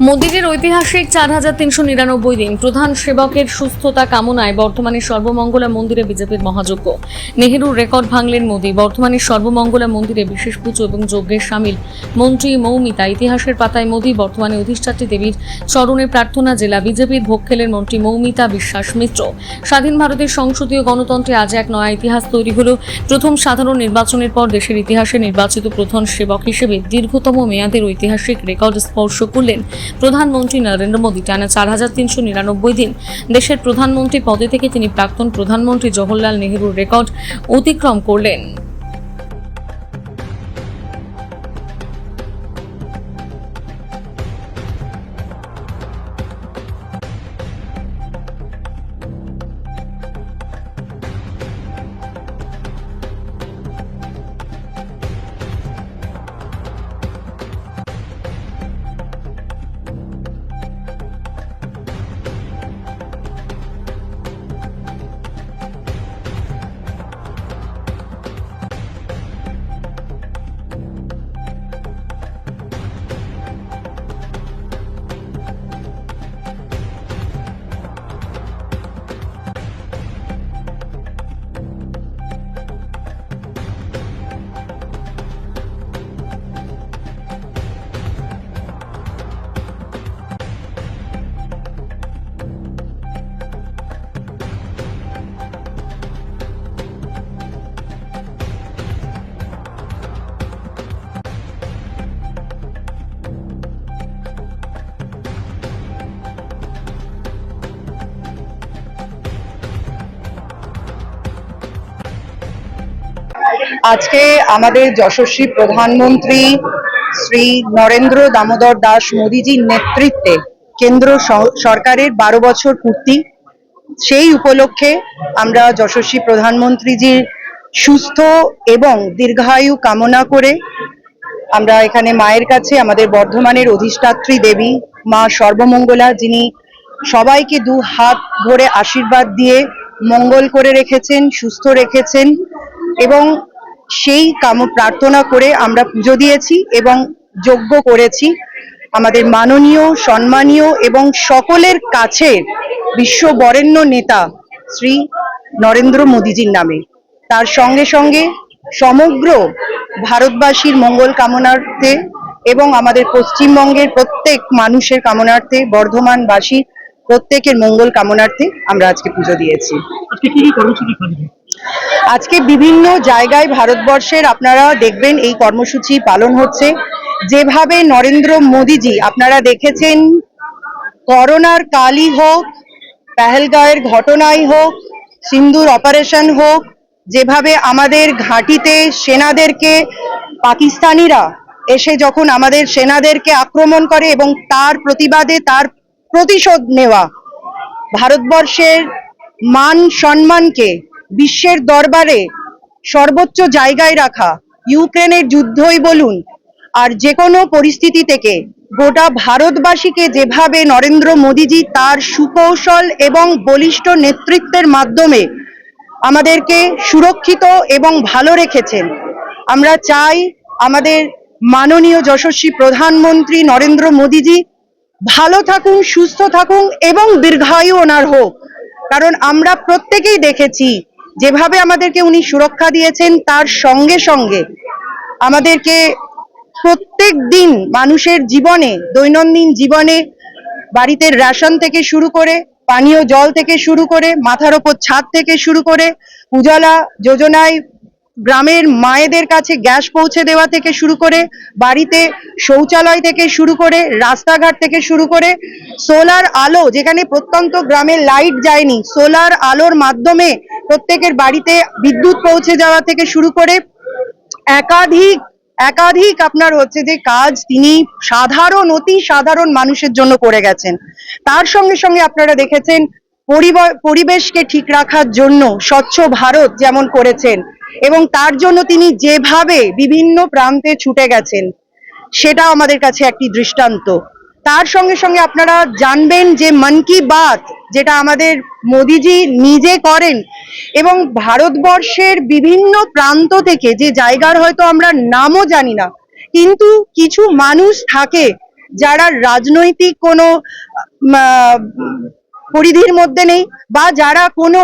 মোদিজির ঐতিহাসিক ৪,৩৯৯ দিন প্রধান সেবকের সুস্থতা কামনায় বর্ধমানের সর্বমঙ্গলা মন্দিরে বিজেপির মহাযজ্ঞ। নেহেরুর রেকর্ড ভাঙলেন মোদি। বর্ধমানের সর্বমঙ্গলা মন্দিরে বিশেষ পুজো এবং যজ্ঞের সামিল মন্ত্রী মৌমিতা। ইতিহাসের পাতায় মোদি। বর্তমানে অধিষ্ঠাত্রী দেবীর চরণে প্রার্থনা। জেলা বিজেপির ভোগ খেলেন মন্ত্রী মৌমিতা বিশ্বাস মিত্র। স্বাধীন ভারতের সংসদীয় গণতন্ত্রে আজ এক নয়া ইতিহাস তৈরি হল। প্রথম সাধারণ নির্বাচনের পর দেশের ইতিহাসে নির্বাচিত প্রধান সেবক হিসেবে দীর্ঘতম মেয়াদের ঐতিহাসিক রেকর্ড স্পর্শ করলেন প্রধানমন্ত্রী নরেন্দ্র মোদী। টানা ৪,৩৯৯ দিন দেশের প্রধানমন্ত্রী পদে থেকে তিনি প্রাক্তন প্রধানমন্ত্রী জওহরলাল নেহেরুর রেকর্ড অতিক্রম করলেন। আজকে আমাদের যশস্বী প্রধানমন্ত্রী শ্রী নরেন্দ্র দামোদর দাস মোদীজির নেতৃত্বে কেন্দ্র সরকারের 12 বছর পূর্তি। সেই উপলক্ষে আমরা যশস্বী প্রধানমন্ত্রীজির সুস্থ এবং দীর্ঘায়ু কামনা করে আমরা এখানে মায়ের কাছে আমাদের বর্ধমানের অধিষ্ঠাত্রী দেবী মা সর্বমঙ্গলা, যিনি সবাইকে দু হাত ভরে আশীর্বাদ দিয়ে মঙ্গল করে রেখেছেন, সুস্থ রেখেছেন, এবং সেই প্রার্থনা করে আমরা পুজো দিয়েছি এবং যজ্ঞ করেছি আমাদের মাননীয়, সম্মানীয় এবং সকলের কাছে বিশ্ব বরেণ্য নেতা শ্রী নরেন্দ্র মোদীজির নামে। তার সঙ্গে সঙ্গে সমগ্র ভারতবাসীর মঙ্গল কামনার্থে এবং আমাদের পশ্চিমবঙ্গের প্রত্যেক মানুষের কামনার্থে, বর্ধমানবাসী প্রত্যেকের মঙ্গল কামনার্থে আমরা আজকে পুজো দিয়েছি। আজকে বিভিন্ন জায়গায় ভারতবর্ষের আপনারা দেখবেন এই কর্মসূচি পালন হচ্ছে। যেভাবে নরেন্দ্র মোদীজি, আপনারা দেখেছেন করোনার কালই হোক, পেহেলগাঁওয়ের ঘটনাই হোক, সিন্দুর অপারেশন হোক, যেভাবে আমাদের ঘাঁটিতে সেনাদেরকে পাকিস্তানিরা এসে যখন আমাদের সেনাদেরকে আক্রমণ করে এবং তার প্রতিবাদে তার প্রতিশোধ নেওয়া, ভারতবর্ষের মান সম্মানকে বিশ্বের দরবারে সর্বোচ্চ জায়গায় রাখা, ইউক্রেনের যুদ্ধই বলুন আর যে কোনো পরিস্থিতি থেকে গোটা ভারতবাসীকে যেভাবে নরেন্দ্র মোদীজি তার সুকৌশল এবং বলিষ্ঠ নেতৃত্বের মাধ্যমে আমাদেরকে সুরক্ষিত এবং ভালো রেখেছেন, আমরা চাই আমাদের মাননীয় যশস্বী প্রধানমন্ত্রী নরেন্দ্র মোদীজি ভালো থাকুন, সুস্থ থাকুন এবং দীর্ঘায়ু ওনার হোক। কারণ আমরা প্রত্যেকেই দেখেছি যেভাবে আমাদেরকে উনি সুরক্ষা দিয়েছেন, তার সঙ্গে সঙ্গে আমাদেরকে প্রত্যেক দিন মানুষের জীবনে, দৈনন্দিন জীবনে বাড়িতে রেশন থেকে শুরু করে, পানীয় জল থেকে শুরু করে, মাথার ওপর ছাদ থেকে শুরু করে, উজালা যোজনায় গ্রামের মায়েদের কাছে গ্যাস পৌঁছে দেওয়া থেকে শুরু করে, বাড়িতে শৌচালয় থেকে শুরু করে, রাস্তাঘাট থেকে শুরু করে, সোলার আলো, যেখানে প্রত্যন্ত গ্রামে লাইট যায়নি, সোলার আলোর মাধ্যমে প্রত্যেকের বাড়িতে বিদ্যুৎ পৌঁছে যাওয়া থেকে শুরু করে একাধিক আপনার হচ্ছে যে কাজ তিনি সাধারণ, অতি সাধারণ মানুষের জন্য করে গেছেন। তার সঙ্গে সঙ্গে আপনারা দেখেছেন পরিবেশকে ঠিক রাখার জন্য স্বচ্ছ ভারত যেমন করেছেন এবং তার জন্য তিনি যেভাবে বিভিন্ন প্রান্তে ছুটে গেছেন, সেটা আমাদের কাছে একটি দৃষ্টান্ত। তার সঙ্গে সঙ্গে আপনারা জানবেন যে মন কি বাত, যেটা আমাদের মোদিজি নিজে করেন এবং ভারতবর্ষের বিভিন্ন প্রান্ত থেকে, যে জায়গার হয়তো আমরা নামও জানি না, কিন্তু কিছু মানুষ থাকে যারা রাজনৈতিক কোনো পরিধির মধ্যে নেই বা যারা কোনো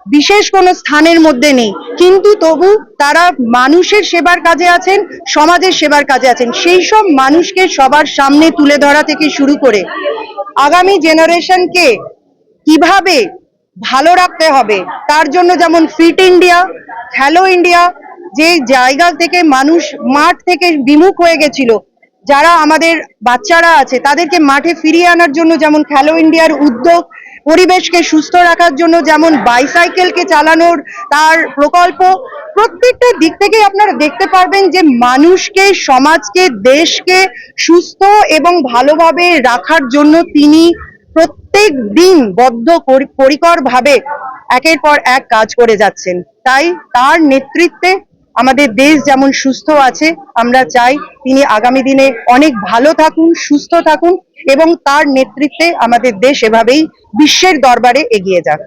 বিশেষ কোনো স্থানের মধ্যে নেই, কিন্তু তবু তারা মানুষের সেবার কাজে আছেন, সমাজের সেবার কাজে আছেন। সেই সব মানুষকে সবার সামনে তুলে ধরা থেকে শুরু করে আগামী জেনারেশনকে কিভাবে ভালো রাখতে হবে তার জন্য, যেমন ফিট ইন্ডিয়া, খেলো ইন্ডিয়া, যে জায়গা থেকে মানুষ মাঠ থেকে বিমুখ হয়ে গেছিল, যারা আমাদের বাচ্চারা আছে তাদেরকে মাঠে ফিরিয়ে আনার জন্য যেমন খেলো ইন্ডিয়ার উদ্যোগ, পরিবেশকে সুস্থ রাখার জন্য যেমন বাইসাইকেলকে চালানোর তার প্রকল্প, প্রত্যেকটা দিক থেকে আপনারা দেখতে পারবেন যে মানুষকে, সমাজকে, দেশকে সুস্থ এবং ভালোভাবে রাখার জন্য তিনি প্রত্যেক দিন পরিকর ভাবে একের পর এক কাজ করে যাচ্ছেন। তাই তার নেতৃত্বে আমাদের দেশ যেমন সুস্থ আছে, আমরা চাই তিনি আগামী দিনে অনেক ভালো থাকুন, সুস্থ থাকুন এবং তার নেতৃত্বে আমাদের দেশ এভাবেই বিশ্বের দরবারে এগিয়ে যাক।